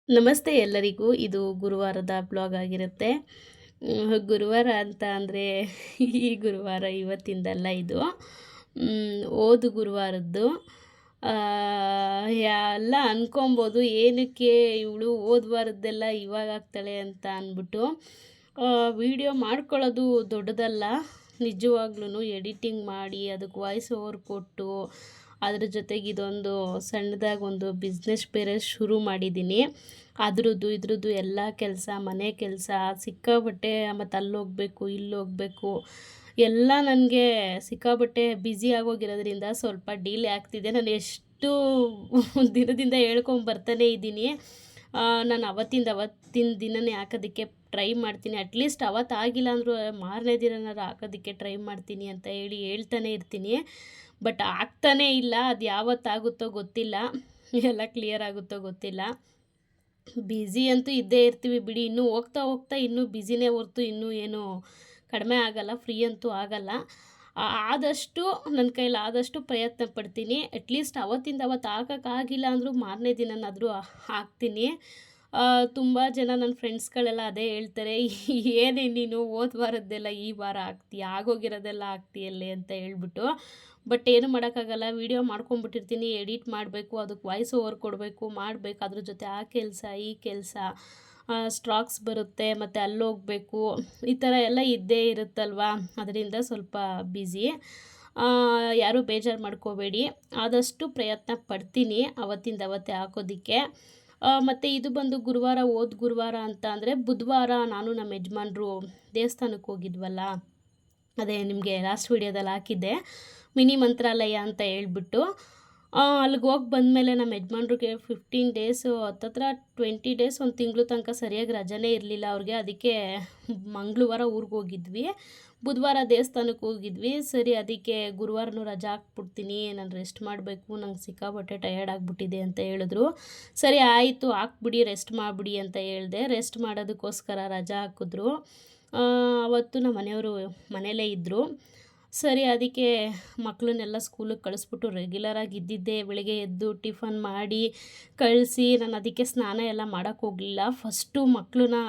ನಮಸ್ತೆ ಎಲ್ಲರಿಗೂ. ಇದು ಗುರುವಾರದ ಬ್ಲಾಗ್ ಆಗಿರುತ್ತೆ. ಗುರುವಾರ ಅಂತ ಅಂದರೆ ಈ ಗುರುವಾರ ಇವತ್ತಿಂದಲ್ಲ ಇದು. ಹೋದ ಗುರುವಾರದ್ದು. ಎಲ್ಲ ಅಂದ್ಕೊಬೋದು ಏನಕ್ಕೆ ಇವಳು ಹೋದ ವಾರದ್ದೆಲ್ಲ ಇವಾಗ ಆಗ್ತಾಳೆ ಅಂತ ಅಂದ್ಬಿಟ್ಟು. ವಿಡಿಯೋ ಮಾಡ್ಕೊಳ್ಳೋದು ದೊಡ್ಡದಲ್ಲ, ನಿಜವಾಗ್ಲೂ ಎಡಿಟಿಂಗ್ ಮಾಡಿ ಅದಕ್ಕೆ ವಾಯ್ಸ್ ಓವರ್ ಕೊಟ್ಟು ಅದ್ರ ಜೊತೆಗೆ ಇದೊಂದು ಸಣ್ಣದಾಗಿ ಒಂದು ಬಿಸ್ನೆಸ್ ಬೇರೆ ಶುರು ಮಾಡಿದ್ದೀನಿ. ಇದ್ರದ್ದು ಎಲ್ಲ ಕೆಲಸ, ಮನೆ ಕೆಲಸ ಸಿಕ್ಕಾಬಟ್ಟೆ, ಮತ್ತು ಅಲ್ಲೋಗಬೇಕು ಇಲ್ಲೋಗಬೇಕು ಎಲ್ಲ ನನಗೆ ಸಿಕ್ಕಾಬಟ್ಟೆ ಬ್ಯುಸಿ ಆಗೋಗಿರೋದ್ರಿಂದ ಸ್ವಲ್ಪ ಡಿಲೇ ಆಗ್ತಿದೆ. ನಾನು ಎಷ್ಟು ದಿನದಿಂದ ಹೇಳ್ಕೊಂಬರ್ತಾನೆ ಇದ್ದೀನಿ. ನಾನು ಅವತ್ತಿನ ದಿನವೇ ಹಾಕೋದಕ್ಕೆ ಟ್ರೈ ಮಾಡ್ತೀನಿ. ಅಟ್ಲೀಸ್ಟ್ ಅವತ್ತು ಆಗಿಲ್ಲ ಅಂದರೂ ಮಾರನೇ ದಿನನಾದ್ರು ಹಾಕೋದಕ್ಕೆ ಟ್ರೈ ಮಾಡ್ತೀನಿ ಅಂತ ಹೇಳ್ತಾನೆ ಇರ್ತೀನಿ. ಬಟ್ ಆಗ್ತಾನೇ ಇಲ್ಲ. ಅದು ಯಾವತ್ತಾಗುತ್ತೋ ಗೊತ್ತಿಲ್ಲ, ಎಲ್ಲ ಕ್ಲಿಯರ್ ಆಗುತ್ತೋ ಗೊತ್ತಿಲ್ಲ. ಬ್ಯುಸಿ ಅಂತೂ ಇದ್ದೇ ಇರ್ತೀವಿ ಬಿಡಿ. ಇನ್ನೂ ಹೋಗ್ತಾ ಹೋಗ್ತಾ ಇನ್ನೂ ಬ್ಯುಸಿನೇ ಹೊರ್ತು ಇನ್ನೂ ಏನೂ ಕಡಿಮೆ ಆಗಲ್ಲ, ಫ್ರೀ ಅಂತೂ ಆಗಲ್ಲ. ಆದಷ್ಟು ನನ್ನ ಕೈಲಿ ಆದಷ್ಟು ಪ್ರಯತ್ನ ಪಡ್ತೀನಿ. ಅಟ್ಲೀಸ್ಟ್ ಅವತ್ತು ಹಾಕೋಕ್ಕಾಗಿಲ್ಲ ಅಂದರೂ ಮಾರನೇ ದಿನನಾದರೂ ಹಾಕ್ತೀನಿ. ತುಂಬ ಜನ ನನ್ನ ಫ್ರೆಂಡ್ಸ್ಗಳೆಲ್ಲ ಅದೇ ಹೇಳ್ತಾರೆ, ಏನೇ ನೀನು ಹೋದ ವಾರದ್ದೆಲ್ಲ ಈ ವಾರ ಹಾಕ್ತೀಯ, ಆಗೋಗಿರೋದೆಲ್ಲ ಹಾಕ್ತೀಯಲ್ಲೇ ಅಂತ ಹೇಳ್ಬಿಟ್ಟು. ಬಟ್ ಏನು ಮಾಡೋಕ್ಕಾಗಲ್ಲ, ವೀಡಿಯೋ ಮಾಡ್ಕೊಂಬಿಟ್ಟಿರ್ತೀನಿ, ಎಡಿಟ್ ಮಾಡಬೇಕು, ಅದಕ್ಕೆ ವಾಯ್ಸ್ ಓವರ್ ಕೊಡಬೇಕು, ಮಾಡಬೇಕು, ಅದ್ರ ಜೊತೆ ಆ ಕೆಲಸ ಈ ಕೆಲಸ, ಸ್ಟಾಕ್ಸ್ ಬರುತ್ತೆ, ಮತ್ತು ಅಲ್ಲೋಗಬೇಕು, ಈ ಥರ ಎಲ್ಲ ಇದ್ದೇ ಇರುತ್ತಲ್ವ. ಅದರಿಂದ ಸ್ವಲ್ಪ ಬ್ಯುಸಿ. ಯಾರೂ ಬೇಜಾರು ಮಾಡ್ಕೋಬೇಡಿ, ಆದಷ್ಟು ಪ್ರಯತ್ನ ಪಡ್ತೀನಿ ಅವತ್ತೇ ಹಾಕೋದಕ್ಕೆ. ಮತ್ತು ಇದು ಬಂದು ಗುರುವಾರ, ಹೋದ ಗುರುವಾರ ಅಂತ ಅಂದರೆ ಬುಧವಾರ ನಾನು ನಮ್ಮ ಯಜಮಾನ್ರು ದೇವಸ್ಥಾನಕ್ಕೆ ಹೋಗಿದ್ವಲ್ಲ, ಅದೇ ನಿಮಗೆ ಲಾಸ್ಟ್ ವೀಡಿಯೋದಲ್ಲಿ ಹಾಕಿದ್ದೆ, ಮಿನಿ ಮಂತ್ರಾಲಯ ಅಂತ ಹೇಳ್ಬಿಟ್ಟು. ಅಲ್ಲಿಗೆ ಹೋಗಿ ಬಂದಮೇಲೆ ನಮ್ಮ ಯಜಮಾನ್ರಿಗೆ 15 ಡೇಸು ಹತ್ತತ್ರ 20 ಡೇಸ್, ಒಂದು ತಿಂಗಳು ತನಕ ಸರಿಯಾಗಿ ರಜನೇ ಇರಲಿಲ್ಲ ಅವ್ರಿಗೆ. ಅದಕ್ಕೆ ಮಂಗಳವಾರ ಊರಿಗೆ ಹೋಗಿದ್ವಿ, ಬುಧವಾರ ದೇವಸ್ಥಾನಕ್ಕೆ ಹೋಗಿದ್ವಿ. ಸರಿ, ಅದಕ್ಕೆ ಗುರುವಾರನೂ ರಜಾ ಹಾಕ್ಬಿಡ್ತೀನಿ, ನಾನು ರೆಸ್ಟ್ ಮಾಡಬೇಕು, ನಂಗೆ ಸಿಕ್ಕಾಬಟ್ಟೆ ಟಯರ್ಡ್ ಆಗಿಬಿಟ್ಟಿದೆ ಅಂತ ಹೇಳಿದ್ರು. ಸರಿ ಆಯಿತು, ಹಾಕ್ಬಿಡಿ, ರೆಸ್ಟ್ ಮಾಡಿಬಿಡಿ ಅಂತ ಹೇಳಿದೆ. ರೆಸ್ಟ್ ಮಾಡೋದಕ್ಕೋಸ್ಕರ ರಜಾ ಹಾಕಿದ್ರು. ಅವತ್ತು ನಮ್ಮ ಮನೆಯವರು ಮನೆಯಲ್ಲೇ ಇದ್ದರು. ಸರಿ, ಅದಕ್ಕೆ ಮಕ್ಕಳನ್ನೆಲ್ಲ ಸ್ಕೂಲಿಗೆ ಕಳಿಸ್ಬಿಟ್ಟು ರೆಗ್ಯುಲರಾಗಿ ಇದ್ದಿದ್ದೆ. ಬೆಳಗ್ಗೆ ಎದ್ದು ಟಿಫನ್ ಮಾಡಿ ಕಳಿಸಿ, ನಾನು ಅದಕ್ಕೆ ಸ್ನಾನ ಎಲ್ಲ ಮಾಡೋಕ್ಕೆ ಹೋಗಲಿಲ್ಲ. ಫಸ್ಟು ಮಕ್ಕಳನ್ನ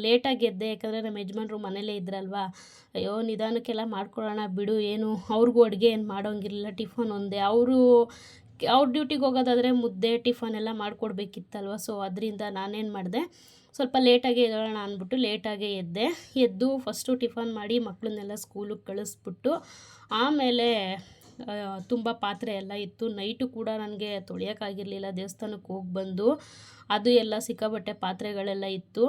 ಲೇಟಾಗಿ ಎದ್ದೆ, ಯಾಕಂದರೆ ನಮ್ಮ ಯಜಮಾನ್ರು ಮನೇಲೇ ಇದ್ರಲ್ವ. ಅಯ್ಯೋ ನಿಧಾನಕ್ಕೆಲ್ಲ ಮಾಡ್ಕೊಳ್ಳೋಣ ಬಿಡು, ಏನು ಅವ್ರಿಗೂ ಅಡುಗೆ ಏನು ಮಾಡೋಂಗಿರಲಿಲ್ಲ, ಟಿಫನ್ ಒಂದೇ. ಅವ್ರ ಡ್ಯೂಟಿಗೆ ಹೋಗೋದಾದರೆ ಮುದ್ದೆ ಟಿಫನ್ ಎಲ್ಲ ಮಾಡಿಕೊಡ್ಬೇಕಿತ್ತಲ್ವ. ಸೊ ಅದರಿಂದ ನಾನೇನು ಮಾಡಿದೆ, ಸ್ವಲ್ಪ ಲೇಟಾಗಿ ಎದ್ದೇಳೋಣ ಅಂದ್ಬಿಟ್ಟು ಲೇಟಾಗೇ ಎದ್ದು ಫಸ್ಟು ಟಿಫನ್ ಮಾಡಿ ಮಕ್ಕಳನ್ನೆಲ್ಲ ಸ್ಕೂಲಿಗೆ ಕಳಿಸ್ಬಿಟ್ಟು, ಆಮೇಲೆ ತುಂಬ ಪಾತ್ರೆ ಎಲ್ಲ ಇತ್ತು. ನೈಟು ಕೂಡ ನನಗೆ ತೊಳೆಯೋಕ್ಕಾಗಿರಲಿಲ್ಲ, ದೇವಸ್ಥಾನಕ್ಕೆ ಹೋಗಿ ಬಂದು ಅದು ಎಲ್ಲ ಸಿಕ್ಕಾಬಟ್ಟೆ ಪಾತ್ರೆಗಳೆಲ್ಲ ಇತ್ತು.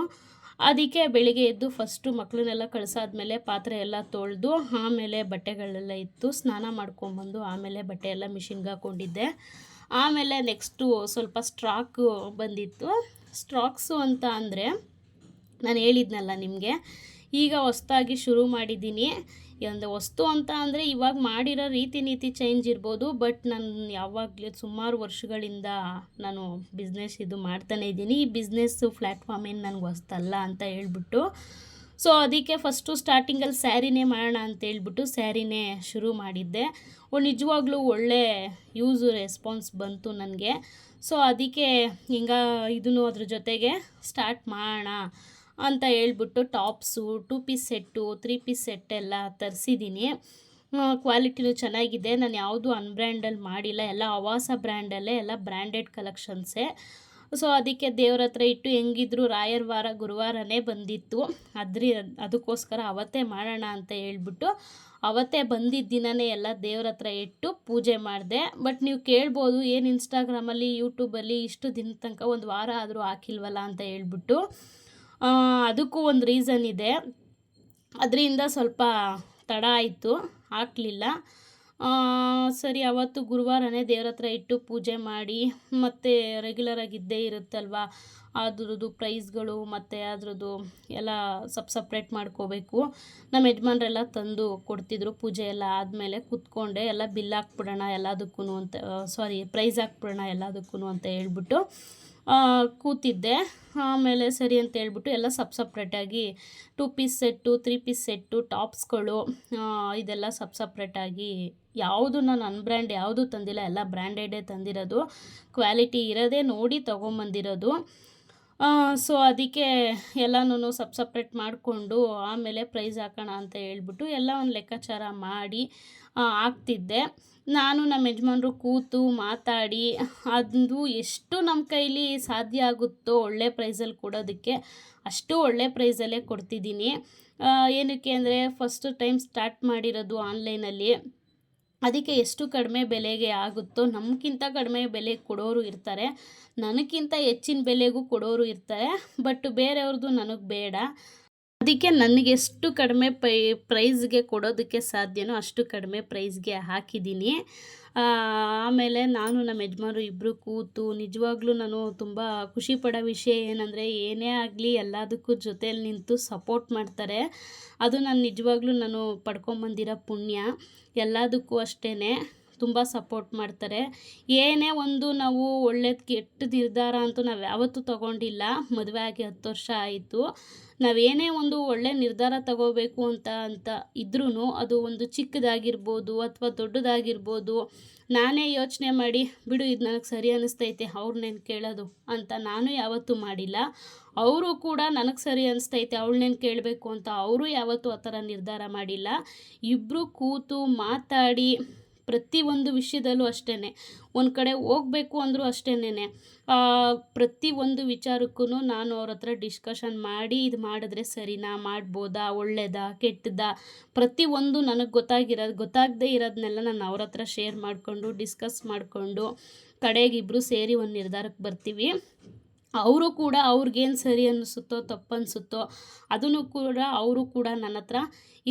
ಅದಕ್ಕೆ ಬೆಳಿಗ್ಗೆ ಎದ್ದು ಫಸ್ಟು ಮಕ್ಕಳನ್ನೆಲ್ಲ ಕಳಿಸಾದ್ಮೇಲೆ ಪಾತ್ರೆ ಎಲ್ಲ ತೊಳೆದು, ಆಮೇಲೆ ಬಟ್ಟೆಗಳೆಲ್ಲ ಇತ್ತು, ಸ್ನಾನ ಮಾಡ್ಕೊಂಬಂದು ಆಮೇಲೆ ಬಟ್ಟೆ ಎಲ್ಲ ಮಿಷಿನ್ಗೆ ಹಾಕ್ಕೊಂಡಿದ್ದೆ. ಆಮೇಲೆ ನೆಕ್ಸ್ಟು ಸ್ವಲ್ಪ ಸ್ಟಾಕು ಬಂದಿತ್ತು. ಸ್ಟಾಕ್ಸು ಅಂತ ಅಂದರೆ ನಾನು ಹೇಳಿದ್ನಲ್ಲ ನಿಮಗೆ, ಈಗ ಹೊಸ್ದಾಗಿ ಶುರು ಮಾಡಿದ್ದೀನಿ. ಒಂದು ವಸ್ತು ಅಂತ ಅಂದರೆ ಇವಾಗ ಮಾಡಿರೋ ರೀತಿ ನೀತಿ ಚೇಂಜ್ ಇರ್ಬೋದು, ಬಟ್ ನಾನು ಯಾವಾಗಲೂ ಸುಮಾರು ವರ್ಷಗಳಿಂದ ನಾನು ಬಿಸ್ನೆಸ್ ಇದು ಮಾಡ್ತಾನೇ ಇದ್ದೀನಿ. ಈ ಬಿಸ್ನೆಸ್ಸು ಪ್ಲ್ಯಾಟ್ಫಾರ್ಮ್ ಏನು ನನಗೆ ಹೊಸ್ತಲ್ಲ ಅಂತ ಹೇಳ್ಬಿಟ್ಟು, ಸೊ ಅದಕ್ಕೆ ಫಸ್ಟು ಸ್ಟಾರ್ಟಿಂಗಲ್ಲಿ ಸ್ಯಾರಿನೇ ಮಾಡೋಣ ಅಂತೇಳ್ಬಿಟ್ಟು ಸ್ಯಾರಿನೇ ಶುರು ಮಾಡಿದ್ದೆ. ನಿಜವಾಗ್ಲೂ ಒಳ್ಳೆ ರೆಸ್ಪಾನ್ಸ್ ಬಂತು ನನಗೆ. ಸೊ ಅದಕ್ಕೆ ಇದನ್ನು ಅದ್ರ ಜೊತೆಗೆ ಸ್ಟಾರ್ಟ್ ಮಾಡೋಣ ಅಂತ ಹೇಳ್ಬಿಟ್ಟು ಟಾಪ್ಸು, 2 ಪೀಸ್ ಸೆಟ್ಟು, 3 ಪೀಸ್ ಸೆಟ್ಟೆಲ್ಲ ತರಿಸಿದ್ದೀನಿ. ಕ್ವಾಲಿಟಿನೂ ಚೆನ್ನಾಗಿದೆ. ನಾನು ಯಾವುದು ಅನ್ಬ್ರ್ಯಾಂಡಲ್ಲಿ ಮಾಡಿಲ್ಲ, ಎಲ್ಲ ಅವಾಸ ಬ್ರ್ಯಾಂಡಲ್ಲೇ, ಎಲ್ಲ ಬ್ರ್ಯಾಂಡೆಡ್ ಕಲೆಕ್ಷನ್ಸೇ. ಸೊ ಅದಕ್ಕೆ ದೇವ್ರ ಹತ್ರ ಇಟ್ಟು, ಹೆಂಗಿದ್ರು ರಾಯರ ವಾರ ಗುರುವಾರನೇ ಬಂದಿತ್ತು, ಅದಕ್ಕೋಸ್ಕರ ಅವತ್ತೇ ಮಾಡೋಣ ಅಂತ ಹೇಳ್ಬಿಟ್ಟು ಅವತ್ತೇ ಬಂದಿದ್ದ ದಿನವೇ ಎಲ್ಲ ದೇವ್ರ ಹತ್ರ ಇಟ್ಟು ಪೂಜೆ ಮಾಡಿದೆ. ಬಟ್ ನೀವು ಕೇಳ್ಬೋದು, ಏನು ಇನ್ಸ್ಟಾಗ್ರಾಮಲ್ಲಿ ಯೂಟ್ಯೂಬಲ್ಲಿ ಇಷ್ಟು ದಿನದ ತನಕ ಒಂದು ವಾರ ಆದರೂ ಹಾಕಿಲ್ವಲ್ಲ ಅಂತ ಹೇಳ್ಬಿಟ್ಟು. ಅದಕ್ಕೂ ಒಂದು ರೀಸನ್ ಇದೆ. ಅದರಿಂದ ಸ್ವಲ್ಪ ತಡ ಆಯಿತು, ಹಾಕಲಿಲ್ಲ. ಸರಿ, ಅವತ್ತು ಗುರುವಾರನೇ ದೇವ್ರ ಹತ್ರ ಇಟ್ಟು ಪೂಜೆ ಮಾಡಿ, ಮತ್ತು ರೆಗ್ಯುಲರಾಗಿ ಇದ್ದೇ ಇರುತ್ತಲ್ವ, ಅದ್ರದ್ದು ಪ್ರೈಸ್ಗಳು ಮತ್ತು ಅದ್ರದ್ದು ಎಲ್ಲ ಸಪ್ರೇಟ್ ಮಾಡ್ಕೋಬೇಕು. ನಮ್ಮ ಯಜಮಾನ್ರೆಲ್ಲ ತಂದು ಕೊಡ್ತಿದ್ರು. ಪೂಜೆ ಎಲ್ಲ ಆದಮೇಲೆ ಕೂತ್ಕೊಂಡೆ, ಎಲ್ಲ ಬಿಲ್ ಹಾಕ್ಬಿಡೋಣ ಎಲ್ಲದಕ್ಕೂ ಅಂತ, ಪ್ರೈಸ್ ಹಾಕ್ಬಿಡೋಣ ಎಲ್ಲದಕ್ಕೂ ಅಂತ ಹೇಳ್ಬಿಟ್ಟು ಕೂತಿದ್ದೆ. ಆಮೇಲೆ ಸರಿ ಅಂತ ಹೇಳ್ಬಿಟ್ಟು ಎಲ್ಲ ಸಪ್ರೇಟಾಗಿ 2 ಪೀಸ್ ಸೆಟ್ಟು, 3 ಪೀಸ್ ಸೆಟ್ಟು, ಟಾಪ್ಸ್ಗಳು, ಇದೆಲ್ಲ ಸಪ್ರೇಟಾಗಿ, ಯಾವುದು ನಾನು ಅನ್ಬ್ರ್ಯಾಂಡ್ ಯಾವುದೂ ತಂದಿಲ್ಲ, ಎಲ್ಲ ಬ್ರ್ಯಾಂಡೆಡೇ ತಂದಿರೋದು, ಕ್ವಾಲಿಟಿ ಇರೋದೇ ನೋಡಿ ತೊಗೊಂಬಂದಿರೋದು. ಸೊ ಅದಕ್ಕೆ ಎಲ್ಲನೂ ಸಪ್ರೇಟ್ ಮಾಡಿಕೊಂಡು ಆಮೇಲೆ ಪ್ರೈಸ್ ಹಾಕೋಣ ಅಂತ ಹೇಳ್ಬಿಟ್ಟು ಎಲ್ಲ ಒಂದು ಲೆಕ್ಕಾಚಾರ ಮಾಡಿ ಹಾಕ್ತಿದ್ದೆ. ನಾನು ನಮ್ಮ ಯಜಮಾನ್ರು ಕೂತು ಮಾತಾಡಿ ಅದು ಎಷ್ಟು ನಮ್ಮ ಕೈಲಿ ಸಾಧ್ಯ ಆಗುತ್ತೋ ಒಳ್ಳೆ ಪ್ರೈಸಲ್ಲಿ ಕೊಡೋದಕ್ಕೆ ಅಷ್ಟು ಒಳ್ಳೆ ಪ್ರೈಸಲ್ಲೇ ಕೊಡ್ತಿದ್ದೀನಿ. ಏನಕ್ಕೆ ಅಂದರೆ ಫಸ್ಟ್ ಟೈಮ್ ಸ್ಟಾರ್ಟ್ ಮಾಡಿರೋದು ಆನ್ಲೈನಲ್ಲಿ. ಅದಕ್ಕೆ ಎಷ್ಟು ಕಡಿಮೆ ಬೆಲೆಗೆ ಆಗುತ್ತೋ ನಮಗಿಂತ ಕಡಿಮೆ ಬೆಲೆಗೆ ಕೊಡೋರು ಇರ್ತಾರೆ, ನನಗಿಂತ ಹೆಚ್ಚಿನ ಬೆಲೆಗೂ ಕೊಡೋರು ಇರ್ತಾರೆ. ಬಟ್ ಬೇರೆಯವ್ರದ್ದು ನನಗೆ ಬೇಡ. ಅದಕ್ಕೆ ನನಗೆ ಎಷ್ಟು ಕಡಿಮೆ ಪ್ರೈಸ್ಗೆ ಕೊಡೋದಕ್ಕೆ ಸಾಧ್ಯನೋ ಅಷ್ಟು ಕಡಿಮೆ ಪ್ರೈಸ್ಗೆ ಹಾಕಿದ್ದೀನಿ. ಆಮೇಲೆ ನಾನು ನಮ್ಮ ಯಜಮಾನ್ರು ಇಬ್ಬರು ಕೂತು ನಿಜವಾಗ್ಲೂ ನಾನು ತುಂಬ ಖುಷಿ ಪಡೋ ವಿಷಯ ಏನಂದರೆ ಏನೇ ಆಗಲಿ ಎಲ್ಲದಕ್ಕೂ ಜೊತೇಲಿ ನಿಂತು ಸಪೋರ್ಟ್ ಮಾಡ್ತಾರೆ. ಅದು ನಾನು ನಿಜವಾಗ್ಲೂ ನಾನು ಪಡ್ಕೊಂಬಂದಿರೋ ಪುಣ್ಯ. ಎಲ್ಲದಕ್ಕೂ ಅಷ್ಟೇ ತುಂಬ ಸಪೋರ್ಟ್ ಮಾಡ್ತಾರೆ. ಏನೇ ಒಂದು ನಾವು ಒಳ್ಳೇದು ಕೆಟ್ಟ ನಿರ್ಧಾರ ಅಂತೂ ನಾವು ಯಾವತ್ತೂ ತಗೊಂಡಿಲ್ಲ. ಮದುವೆ ಆಗಿ 10 ವರ್ಷ ಆಯಿತು. ನಾವೇನೇ ಒಂದು ಒಳ್ಳೆ ನಿರ್ಧಾರ ತಗೋಬೇಕು ಅಂತ ಇದ್ರೂ ಅದು ಒಂದು ಚಿಕ್ಕದಾಗಿರ್ಬೋದು ಅಥವಾ ದೊಡ್ಡದಾಗಿರ್ಬೋದು, ನಾನೇ ಯೋಚನೆ ಮಾಡಿ ಬಿಡು ಇದು ನನಗೆ ಸರಿ ಅನ್ನಿಸ್ತೈತೆ ಅವ್ರನ್ನೇನು ಕೇಳೋದು ಅಂತ ನಾನು ಯಾವತ್ತೂ ಮಾಡಿಲ್ಲ. ಅವರು ಕೂಡ ನನಗೆ ಸರಿ ಅನ್ನಿಸ್ತೈತೆ ಅವಳನ್ನೇನು ಕೇಳಬೇಕು ಅಂತ ಅವರು ಯಾವತ್ತೂ ಆ ಥರ ನಿರ್ಧಾರ ಮಾಡಿಲ್ಲ. ಇಬ್ಬರು ಕೂತು ಮಾತಾಡಿ ಪ್ರತಿಯೊಂದು ವಿಷಯದಲ್ಲೂ ಅಷ್ಟೇ, ಒಂದು ಕಡೆ ಹೋಗಬೇಕು ಅಂದರೂ ಅಷ್ಟೇನೆ ಪ್ರತಿಯೊಂದು ವಿಚಾರಕ್ಕೂ ನಾನು ಅವ್ರ ಹತ್ರ ಡಿಸ್ಕಷನ್ ಮಾಡಿ ಇದು ಮಾಡಿದ್ರೆ ಸರಿನಾ, ಮಾಡ್ಬೋದಾ, ಒಳ್ಳೆಯದಾ, ಕೆಟ್ಟದಾ, ಪ್ರತಿಯೊಂದು ನನಗೆ ಗೊತ್ತಾಗದೇ ಇರೋದನ್ನೆಲ್ಲ ನಾನು ಅವ್ರ ಹತ್ರ ಶೇರ್ ಮಾಡಿಕೊಂಡು ಡಿಸ್ಕಸ್ ಮಾಡಿಕೊಂಡು ಕಡೆಗೆ ಇಬ್ಬರು ಸೇರಿ ಒಂದು ನಿರ್ಧಾರಕ್ಕೆ ಬರ್ತೀವಿ. ಅವರು ಕೂಡ ಅವ್ರಿಗೇನು ಸರಿ ಅನ್ನಿಸುತ್ತೋ ತಪ್ಪು ಅನಿಸುತ್ತೋ ಅದನ್ನು ಕೂಡ ಅವರು ಕೂಡ ನನ್ನ ಹತ್ರ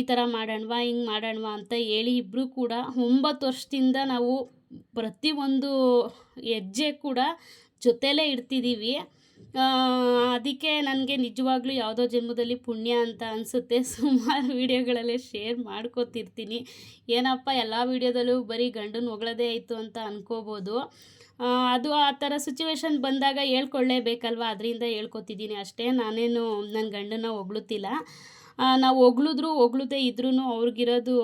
ಈ ಥರ ಮಾಡೋಣವಾ ಹಿಂಗೆ ಮಾಡೋಣವಾ ಅಂತ ಹೇಳಿ ಇಬ್ಬರು ಕೂಡ 9 ವರ್ಷದಿಂದ ನಾವು ಪ್ರತಿಯೊಂದು ಹೆಜ್ಜೆ ಕೂಡ ಜೊತೆಲೇ ಇಡ್ತಿದ್ದೀವಿ. ಅದಕ್ಕೆ ನನಗೆ ನಿಜವಾಗ್ಲೂ ಯಾವುದೋ ಜನ್ಮದಲ್ಲಿ ಪುಣ್ಯ ಅಂತ ಅನಿಸುತ್ತೆ. ಸುಮಾರು ವೀಡಿಯೋಗಳಲ್ಲೇ ಶೇರ್ ಮಾಡ್ಕೋತಿರ್ತೀನಿ. ಏನಪ್ಪ ಎಲ್ಲ ವೀಡಿಯೋದಲ್ಲೂ ಬರೀ ಗಂಡನ ಹೊಗಳೋದೇ ಆಯಿತು ಅಂತ ಅನ್ಕೋಬೋದು. ಅದು ಆ ಥರ ಸಿಚುವೇಶನ್ ಬಂದಾಗ ಹೇಳ್ಕೊಳ್ಳೇಬೇಕಲ್ವ, ಅದರಿಂದ ಹೇಳ್ಕೊತಿದ್ದೀನಿ ಅಷ್ಟೇ. ನಾನೇನು ನನ್ನ ಗಂಡನ ಹೊಗಳುತ್ತಿಲ್ಲ. ನಾವು ಹೊಗಳದೇ ಇದ್ರೂ ಅವ್ರಿಗಿರೋದು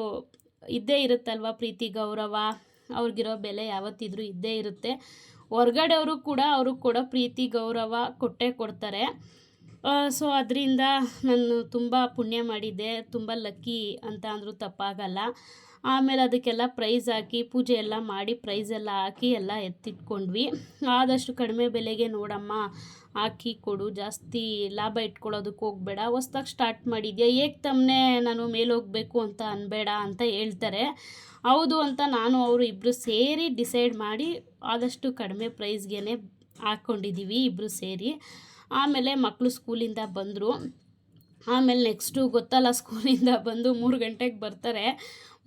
ಇದ್ದೇ ಇರುತ್ತಲ್ವ, ಪ್ರೀತಿ ಗೌರವ, ಅವ್ರಿಗಿರೋ ಬೆಲೆ ಯಾವತ್ತಿದ್ರೂ ಇದ್ದೇ ಇರುತ್ತೆ. ಹೊರ್ಗಡೆಯವರು ಕೂಡ ಅವ್ರಿಗೆ ಕೊಡೋ ಪ್ರೀತಿ ಗೌರವ ಕೊಟ್ಟೇ ಕೊಡ್ತಾರೆ. ಸೊ ಅದರಿಂದ ನಾನು ತುಂಬ ಪುಣ್ಯ ಮಾಡಿದ್ದೆ, ತುಂಬ ಲಕ್ಕಿ ಅಂತ ಅಂದರೂ ತಪ್ಪಾಗಲ್ಲ. ಆಮೇಲೆ ಅದಕ್ಕೆಲ್ಲ ಪ್ರೈಸ್ ಹಾಕಿ ಪೂಜೆ ಎಲ್ಲ ಮಾಡಿ ಪ್ರೈಸೆಲ್ಲ ಹಾಕಿ ಎಲ್ಲ ಎತ್ತಿಟ್ಕೊಂಡ್ವಿ. ಆದಷ್ಟು ಕಡಿಮೆ ಬೆಲೆಗೆ ನೋಡಮ್ಮ ಹಾಕಿ ಕೊಡು, ಜಾಸ್ತಿ ಲಾಭ ಇಟ್ಕೊಳ್ಳೋದಕ್ಕೆ ಹೋಗಬೇಡ, ಹೊಸ್ದಾಗಿ ಸ್ಟಾರ್ಟ್ ಮಾಡಿದ್ಯಾ ಏಕೆ ತಮ್ಮನೆ ನಾನು ಮೇಲೋಗಬೇಕು ಅಂತ ಅನ್ಬೇಡ ಅಂತ ಹೇಳ್ತಾರೆ. ಹೌದು ಅಂತ ನಾನು ಅವರು ಇಬ್ಬರು ಸೇರಿ ಡಿಸೈಡ್ ಮಾಡಿ ಆದಷ್ಟು ಕಡಿಮೆ ಪ್ರೈಸ್ಗೆ ಹಾಕ್ಕೊಂಡಿದ್ದೀವಿ ಇಬ್ಬರು ಸೇರಿ. ಆಮೇಲೆ ಮಕ್ಕಳು ಸ್ಕೂಲಿಂದ ಬಂದರು. ಆಮೇಲೆ ನೆಕ್ಸ್ಟು ಗೊತ್ತಲ್ಲ, ಸ್ಕೂಲಿಂದ ಬಂದು 3 ಗಂಟೆಗೆ ಬರ್ತಾರೆ.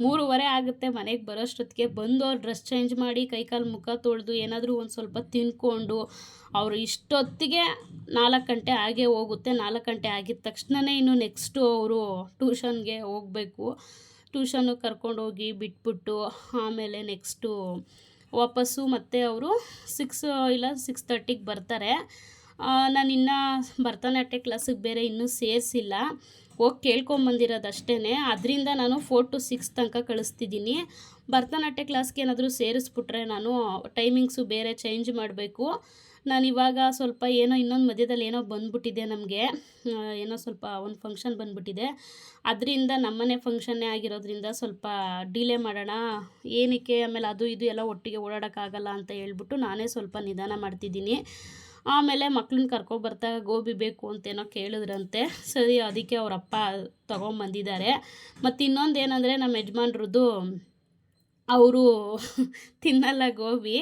3:15 ಆಗುತ್ತೆ ಮನೆಗೆ ಬರೋಷ್ಟೊತ್ತಿಗೆ. ಬಂದು ಅವ್ರು ಡ್ರೆಸ್ ಚೇಂಜ್ ಮಾಡಿ ಕೈಕಾಲು ಮುಖ ತೊಳೆದು ಏನಾದರೂ ಒಂದು ಸ್ವಲ್ಪ ತಿಂದ್ಕೊಂಡು ಅವರು ಇಷ್ಟೊತ್ತಿಗೆ 4 ಗಂಟೆ ಆಗೇ ಹೋಗುತ್ತೆ. 4 ಗಂಟೆ ಆಗಿದ ತಕ್ಷಣವೇ ಇನ್ನು ನೆಕ್ಸ್ಟು ಅವರು ಟ್ಯೂಷನ್ಗೆ ಹೋಗಬೇಕು. ಟ್ಯೂಷನ್ನಿಗೆ ಕರ್ಕೊಂಡೋಗಿ ಬಿಟ್ಬಿಟ್ಟು ಆಮೇಲೆ ನೆಕ್ಸ್ಟು ವಾಪಸ್ಸು ಮತ್ತೆ ಅವರು 6 ಇಲ್ಲ 6:30ಗೆ ಬರ್ತಾರೆ. ನಾನಿನ್ನು ಭರತನಾಟ್ಯ ಕ್ಲಾಸಿಗೆ ಬೇರೆ ಇನ್ನೂ ಸೇರಿಸಿಲ್ಲ, ಹೋಗಿ ಕೇಳ್ಕೊಂಬಂದಿರೋದು ಅಷ್ಟೇ. ಅದರಿಂದ ನಾನು 4 to 6 ತನಕ ಕಳಿಸ್ತಿದ್ದೀನಿ. ಭರತನಾಟ್ಯ ಕ್ಲಾಸ್ಗೆ ಏನಾದರೂ ಸೇರಿಸ್ಬಿಟ್ರೆ ನಾನು ಟೈಮಿಂಗ್ಸು ಬೇರೆ ಚೇಂಜ್ ಮಾಡಬೇಕು. ನಾನಿವಾಗ ಸ್ವಲ್ಪ ಇನ್ನೊಂದು ಮಧ್ಯದಲ್ಲಿ ಬಂದುಬಿಟ್ಟಿದೆ ನಮಗೆ, ಸ್ವಲ್ಪ ಒಂದು ಫಂಕ್ಷನ್ ಬಂದುಬಿಟ್ಟಿದೆ. ಅದರಿಂದ ನಮ್ಮನೆ ಫಂಕ್ಷನ್ನೇ ಆಗಿರೋದ್ರಿಂದ ಸ್ವಲ್ಪ ಡಿಲೇ ಮಾಡೋಣ, ಏನಕ್ಕೆ ಆಮೇಲೆ ಅದು ಇದು ಎಲ್ಲ ಒಟ್ಟಿಗೆ ಓಡಾಡೋಕ್ಕಾಗಲ್ಲ ಅಂತ ಹೇಳ್ಬಿಟ್ಟು ನಾನೇ ಸ್ವಲ್ಪ ನಿಧಾನ ಮಾಡ್ತಿದ್ದೀನಿ. ಆಮೇಲೆ ಮಕ್ಳನ್ನ ಕರ್ಕೊಬರ್ತಾಗ ಗೋಬಿ ಬೇಕು ಅಂತೇನೋ ಕೇಳಿದ್ರಂತೆ. ಸರಿ, ಅದಕ್ಕೆ ಅವರಪ್ಪ ತೊಗೊಂಬಂದಿದ್ದಾರೆ. ಮತ್ತು ಇನ್ನೊಂದು ಏನಂದರೆ ನಮ್ಮ ಯಜಮಾನ್ರದ್ದು ಅವರು ತಿನ್ನಲ್ಲ ಗೋಬಿ,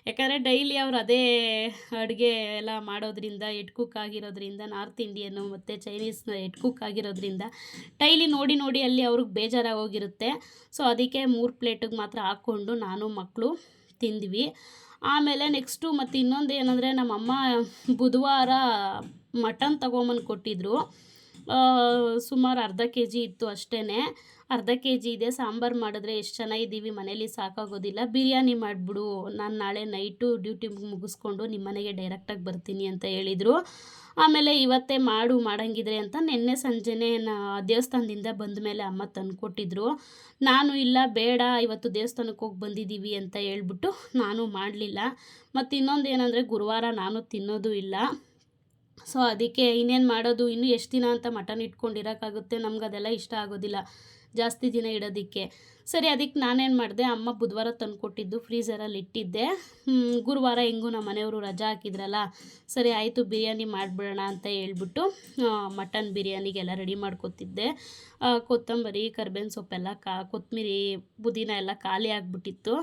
ಯಾಕಂದರೆ ಡೈಲಿ ಅವ್ರು ಅದೇ ಅಡುಗೆ ಎಲ್ಲ ಮಾಡೋದ್ರಿಂದ ಹೆಡ್ ಕುಕ್ ಆಗಿರೋದ್ರಿಂದ, ನಾರ್ತ್ ಇಂಡಿಯನ್ನು ಮತ್ತು ಚೈನೀಸ್ನ ಹೆಡ್ ಕುಕ್ ಆಗಿರೋದ್ರಿಂದ ಡೈಲಿ ನೋಡಿ ನೋಡಿ ಅಲ್ಲಿ ಅವ್ರಿಗೆ ಬೇಜಾರಾಗೋಗಿರುತ್ತೆ. ಸೊ ಅದಕ್ಕೆ 3 ಪ್ಲೇಟಿಗೆ ಮಾತ್ರ ಹಾಕ್ಕೊಂಡು ನಾನು ಮಕ್ಕಳು ತಿಂದ್ವಿ. ಆಮೇಲೆ ನೆಕ್ಸ್ಟು ಮತ್ತು ಇನ್ನೊಂದು ಏನಂದರೆ ನಮ್ಮಮ್ಮ ಬುಧವಾರ ಮಟನ್ ತೊಗೊಂಬಂದು ಕೊಟ್ಟಿದ್ದರು. ಸುಮಾರು ಅರ್ಧ kg ಇತ್ತು ಅಷ್ಟೇ. ಅರ್ಧ kg ಇದೆ. ಸಾಂಬಾರು ಮಾಡಿದ್ರೆ ಎಷ್ಟು ಚೆನ್ನಾಗಿದ್ದೀವಿ ಮನೇಲಿ ಸಾಕಾಗೋದಿಲ್ಲ, ಬಿರಿಯಾನಿ ಮಾಡಿಬಿಡು, ನಾನು ನಾಳೆ ನೈಟು ಡ್ಯೂಟಿ ಮುಗಿಸ್ಕೊಂಡು ನಿಮ್ಮ ಮನೆಗೆ ಡೈರೆಕ್ಟಾಗಿ ಬರ್ತೀನಿ ಅಂತ ಹೇಳಿದರು. ಆಮೇಲೆ ಇವತ್ತೇ ಮಾಡಂಗಿದ್ರೆ ಅಂತ ನಿನ್ನೆ ಸಂಜೆನೇ ದೇವಸ್ಥಾನದಿಂದ ಬಂದ ಮೇಲೆ ಅಮ್ಮ ತಂದುಕೊಟ್ಟಿದ್ರು. ನಾನು ಇಲ್ಲ ಬೇಡ ಇವತ್ತು ದೇವಸ್ಥಾನಕ್ಕೆ ಹೋಗಿ ಬಂದಿದ್ದೀವಿ ಅಂತ ಹೇಳ್ಬಿಟ್ಟು ನಾನು ಮಾಡಲಿಲ್ಲ. ಮತ್ತು ಇನ್ನೊಂದು ಏನಂದರೆ ಗುರುವಾರ ನಾನು ತಿನ್ನೋದು ಇಲ್ಲ. ಸೊ ಅದಕ್ಕೆ ಇನ್ನೇನು ಮಾಡೋದು, ಇನ್ನೂ ಎಷ್ಟು ದಿನ ಅಂತ ಮಟನ್ ಇಟ್ಕೊಂಡಿರೋಕ್ಕಾಗುತ್ತೆ, ನಮ್ಗೆ ಅದೆಲ್ಲ ಇಷ್ಟ ಆಗೋದಿಲ್ಲ ಜಾಸ್ತಿ ದಿನ ಇಡೋದಕ್ಕೆ. ಸರಿ, ಅದಕ್ಕೆ ನಾನೇನು ಮಾಡಿದೆ, ಅಮ್ಮ ಬುಧವಾರ ತಂದುಕೊಟ್ಟಿದ್ದು ಫ್ರೀಝರಲ್ಲಿ ಇಟ್ಟಿದ್ದೆ. ಗುರುವಾರ ಹೆಂಗೂ ನಮ್ಮ ಮನೆಯವರು ರಜಾ ಹಾಕಿದ್ರಲ್ಲ, ಸರಿ ಆಯಿತು ಬಿರಿಯಾನಿ ಮಾಡಿಬಿಡೋಣ ಅಂತ ಹೇಳ್ಬಿಟ್ಟು ಮಟನ್ ಬಿರಿಯಾನಿಗೆಲ್ಲ ರೆಡಿ ಮಾಡ್ಕೊತಿದ್ದೆ. ಕೊತ್ತಂಬರಿ, ಕರ್ಬೇವಿನ ಸೊಪ್ಪೆಲ್ಲ ಕೊತ್ತಂಬರಿ, ಪುದೀನ ಎಲ್ಲ ಖಾಲಿ ಆಗಿಬಿಟ್ಟಿತ್ತು.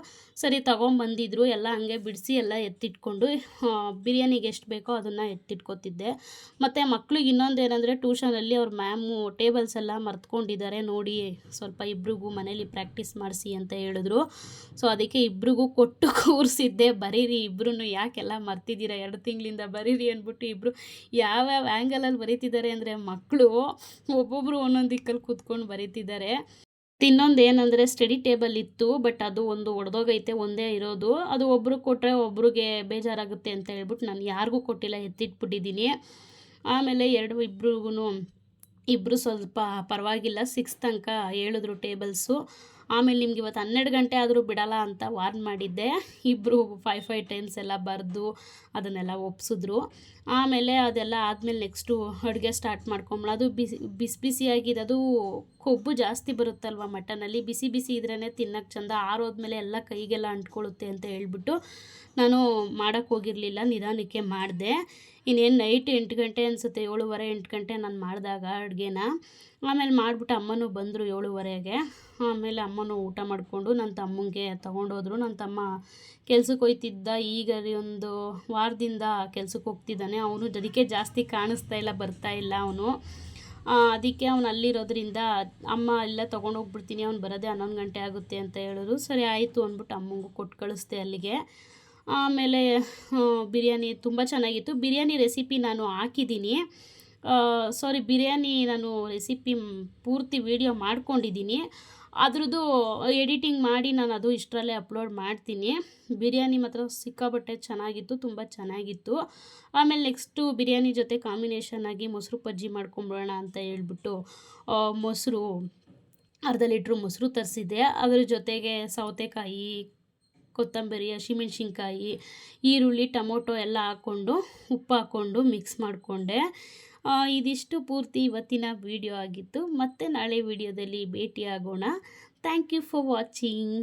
ಸರಿ ತೊಗೊಂಬಂದಿದ್ರು, ಎಲ್ಲ ಹಂಗೆ ಬಿಡಿಸಿ ಎಲ್ಲ ಎತ್ತಿಟ್ಕೊಂಡು ಬಿರಿಯಾನಿಗೆ ಎಷ್ಟು ಬೇಕೋ ಅದನ್ನು ಎತ್ತಿಟ್ಕೊತಿದ್ದೆ. ಮತ್ತು ಮಕ್ಳಿಗೆ ಇನ್ನೊಂದೇನೆಂದರೆ, ಟ್ಯೂಷನಲ್ಲಿ ಅವ್ರ ಮ್ಯಾಮು ಟೇಬಲ್ಸ್ ಎಲ್ಲ ಮರ್ತ್ಕೊಂಡಿದ್ದಾರೆ ನೋಡಿ, ಸ್ವಲ್ಪ ಇಬ್ರಿಗೂ ಮನೇಲಿ ಪ್ರಾಕ್ಟೀಸ್ ಮಾಡಿಸಿ ಅಂತ ಹೇಳಿದ್ರು. ಸೊ ಅದಕ್ಕೆ ಇಬ್ರಿಗೂ ಕೊಟ್ಟು ಕೂರಿಸಿದ್ದೆ, ಬರೀರಿ ಇಬ್ಬರೂ, ಯಾಕೆಲ್ಲ ಮರ್ತಿದ್ದೀರಾ 2 ತಿಂಗಳಿಂದ ಬರೀರಿ ಅಂದ್ಬಿಟ್ಟು ಇಬ್ಬರು ಯಾವ್ಯಾವ ಆ್ಯಂಗಲಲ್ಲಿ ಬರೀತಿದ್ದಾರೆ ಅಂದರೆ, ಮಕ್ಕಳು ಒಬ್ಬೊಬ್ಬರು ಒಂದೊಂದು ದಿಕ್ಕಲ್ಲಿ ಕೂತ್ಕೊಂಡು ಬರೀತಿದ್ದಾರೆ. ಇನ್ನೊಂದು ಏನಂದರೆ, ಸ್ಟಡಿ ಟೇಬಲ್ ಇತ್ತು, ಬಟ್ ಅದು ಒಂದು ಒಡೆದೋಗೈತೆ, ಒಂದೇ ಇರೋದು. ಅದು ಒಬ್ರಿಗೆ ಕೊಟ್ಟರೆ ಒಬ್ರಿಗೆ ಬೇಜಾರಾಗುತ್ತೆ ಅಂತ ಹೇಳ್ಬಿಟ್ಟು ನಾನು ಯಾರಿಗೂ ಕೊಟ್ಟಿಲ್ಲ, ಎತ್ತಿಟ್ಬಿಟ್ಟಿದ್ದೀನಿ. ಆಮೇಲೆ ಇಬ್ಬರು ಸ್ವಲ್ಪ ಪರವಾಗಿಲ್ಲ 6 ತನಕ ಹೇಳಿದ್ರು ಟೇಬಲ್ಸು. ಆಮೇಲೆ ನಿಮ್ಗೆ ಇವತ್ತು 12 ಗಂಟೆ ಆದರೂ ಬಿಡಲ್ಲ ಅಂತ ವಾರ್ನ್ ಮಾಡಿದ್ದೆ. ಇಬ್ಬರು 5 ಟೈಮ್ಸ್ ಎಲ್ಲ ಬರೆದು ಅದನ್ನೆಲ್ಲ ಒಪ್ಸಿದ್ರು. ಆಮೇಲೆ ಅದೆಲ್ಲ ಆದಮೇಲೆ ನೆಕ್ಸ್ಟು ಅಡುಗೆ ಸ್ಟಾರ್ಟ್ ಮಾಡ್ಕೊಂಬಿಡೋದು. ಅದು ಬಿಸಿಯಾಗಿರೋದು, ಕೊಬ್ಬು ಜಾಸ್ತಿ ಬರುತ್ತಲ್ವ ಮಟನಲ್ಲಿ, ಬಿಸಿ ಇದ್ರೇ ತಿನ್ನೋಕ್ಕೆ ಚೆಂದ. ಆರೋದ್ಮೇಲೆ ಎಲ್ಲ ಕೈಗೆಲ್ಲ ಅಂಟ್ಕೊಳ್ಳುತ್ತೆ ಅಂತ ಹೇಳ್ಬಿಟ್ಟು ನಾನು ಮಾಡೋಕ್ಕೆ ಹೋಗಿರಲಿಲ್ಲ, ನಿಧಾನಕ್ಕೆ ಮಾಡಿದೆ. ಇನ್ನೇನು ನೈಟ್ 8 ಗಂಟೆ ಅನಿಸುತ್ತೆ, 7:30 8 ಗಂಟೆ ನಾನು ಮಾಡಿದಾಗ ಅಡುಗೆನ. ಆಮೇಲೆ ಮಾಡಿಬಿಟ್ಟು ಅಮ್ಮನೂ ಬಂದರು 7:30ಗೆ. ಆಮೇಲೆ ಅಮ್ಮನೂ ಊಟ ಮಾಡಿಕೊಂಡು ನನ್ನ ತಮ್ಮಂಗೆ ತೊಗೊಂಡೋದ್ರು. ನನ್ನ ತಮ್ಮ ಕೆಲ್ಸಕ್ಕೆ ಹೋಗ್ತಿದ್ದ, ಈಗ ಒಂದು ವಾರದಿಂದ ಕೆಲ್ಸಕ್ಕೆ ಹೋಗ್ತಿದ್ದಾನೆ. ಅವನು ಅದಕ್ಕೆ ಜಾಸ್ತಿ ಕಾಣಿಸ್ತಾ ಇಲ್ಲ, ಬರ್ತಾ ಇಲ್ಲ ಅವನು. ಅದಕ್ಕೆ ಅವನು ಅಲ್ಲಿರೋದ್ರಿಂದ ಅಮ್ಮ ಎಲ್ಲ ತೊಗೊಂಡೋಗ್ಬಿಡ್ತೀನಿ, ಅವ್ನು ಬರೋದೇ 11 ಗಂಟೆ ಆಗುತ್ತೆ ಅಂತ ಹೇಳಿದ್ರು. ಸರಿ ಆಯಿತು ಅಂದ್ಬಿಟ್ಟು ಅಮ್ಮಂಗೂ ಕೊಟ್ಟು ಕಳಿಸ್ದೆ ಅಲ್ಲಿಗೆ. ಆಮೇಲೆ ಬಿರಿಯಾನಿ ತುಂಬ ಚೆನ್ನಾಗಿತ್ತು. ಬಿರಿಯಾನಿ ರೆಸಿಪಿ ನಾನು ಹಾಕಿದ್ದೀನಿ, ಬಿರಿಯಾನಿ ನಾನು ರೆಸಿಪಿ ಪೂರ್ತಿ ವೀಡಿಯೋ ಮಾಡ್ಕೊಂಡಿದ್ದೀನಿ. ಅದ್ರದ್ದು ಎಡಿಟಿಂಗ್ ಮಾಡಿ ನಾನು ಅದು ಇಷ್ಟರಲ್ಲೇ ಅಪ್ಲೋಡ್ ಮಾಡ್ತೀನಿ. ಬಿರಿಯಾನಿ ಮಾತ್ರ ಸಿಕ್ಕಾಪಟ್ಟೆ ಚೆನ್ನಾಗಿತ್ತು, ತುಂಬ ಚೆನ್ನಾಗಿತ್ತು. ಆಮೇಲೆ ನೆಕ್ಸ್ಟು ಬಿರಿಯಾನಿ ಜೊತೆ ಕಾಂಬಿನೇಷನ್ ಆಗಿ ಮೊಸರು ಬಜ್ಜಿ ಮಾಡ್ಕೊಂಬಿಡೋಣ ಅಂತ ಹೇಳ್ಬಿಟ್ಟು ಮೊಸರು, ಅರ್ಧ ಲೀಟ್ರು ಮೊಸರು ತರಿಸಿದ್ದೆ. ಅದ್ರ ಜೊತೆಗೆ ಸೌತೆಕಾಯಿ, ಕೊತ್ತಂಬರಿ, ಹಸಿಮೆಣ್ಸಿನ್ಕಾಯಿ, ಈರುಳ್ಳಿ, ಟೊಮೊಟೊ ಎಲ್ಲ ಹಾಕ್ಕೊಂಡು ಉಪ್ಪು ಹಾಕ್ಕೊಂಡು ಮಿಕ್ಸ್ ಮಾಡಿಕೊಂಡೆ. ಇದಿಷ್ಟು ಪೂರ್ತಿ ಇವತ್ತಿನ ವಿಡಿಯೋ ಆಗಿತ್ತು. ಮತ್ತೆ ನಾಳೆ ವಿಡಿಯೋದಲ್ಲಿ ಭೇಟಿಯಾಗೋಣ. Thank you for watching.